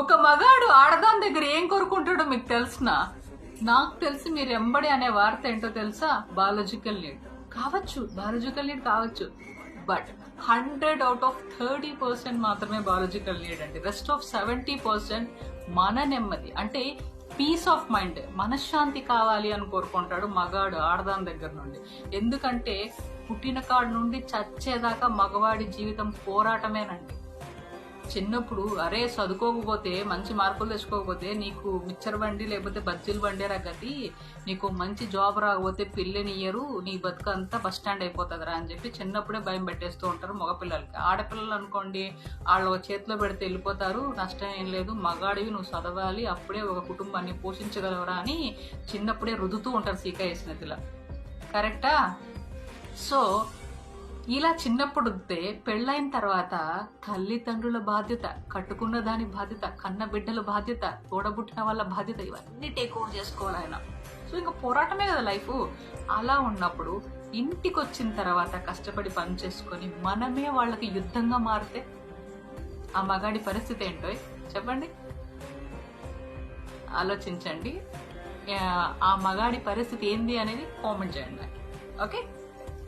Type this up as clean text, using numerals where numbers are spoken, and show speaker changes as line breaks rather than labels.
ఒక మగాడు ఆడదాని దగ్గర ఏం కోరుకుంటాడో మీకు తెలుసునా? నాకు తెలిసి మీరు ఎంబడి అనే వార్త ఏంటో తెలుసా? బయాలజికల్ నీడ్ కావచ్చు, బయాలజికల్ నీడ్ కావచ్చు, బట్ 100 out of 30% మాత్రమే బయాలజికల్ నీడ్ అండి. రెస్ట్ ఆఫ్ 70% మన నెమ్మది అంటే పీస్ ఆఫ్ మైండ్, మనశ్శాంతి కావాలి అని కోరుకుంటాడు మగాడు ఆడదాని దగ్గర నుండి. ఎందుకంటే పుట్టిన కాడు నుండి చచ్చేదాకా మగవాడి జీవితం పోరాటమేనండి. చిన్నప్పుడు అరే చదువుకోకపోతే, మంచి మార్కులు తెచ్చుకోకపోతే నీకు మిక్చర్ బండి లేకపోతే బజ్జీలు బండి గతి, నీకు మంచి జాబ్ రాకపోతే పిల్లనియ్యరు, నీ బతుకంతా బస్ స్టాండ్ అయిపోతుందిరా అని చెప్పి చిన్నప్పుడే భయం పెట్టేస్తూ ఉంటారు మగపిల్లలకి. ఆడపిల్లలు అనుకోండి, వాళ్ళ చేతిలో పెడితే వెళ్ళిపోతారు, నష్టం ఏం లేదు, మగాడివి నువ్వు చదవాలి, అప్పుడే ఒక కుటుంబాన్ని పోషించగలవరా అని చిన్నప్పుడే రుదుతూ ఉంటారు సీక వేసినదిలా. కరెక్టా? సో ఇలా చిన్నప్పుడు పెళ్ళైన తర్వాత తల్లిదండ్రుల బాధ్యత, కట్టుకున్న దాని బాధ్యత, కన్న బిడ్డల బాధ్యత, తోడబుట్టిన వాళ్ళ బాధ్యత, ఇవన్నీ టేక్ ఓవర్ చేసుకోవాలి ఆయన. సో ఇంకా పోరాటమే కదా లైఫ్. అలా ఉన్నప్పుడు ఇంటికి వచ్చిన తర్వాత కష్టపడి పని చేసుకొని మనమే వాళ్ళకి యుద్ధంగా మారితే ఆ మగాడి పరిస్థితి ఏంటో చెప్పండి, ఆలోచించండి. ఆ మగాడి పరిస్థితి ఏంది అనేది కామెంట్ చేయండి. ఓకే.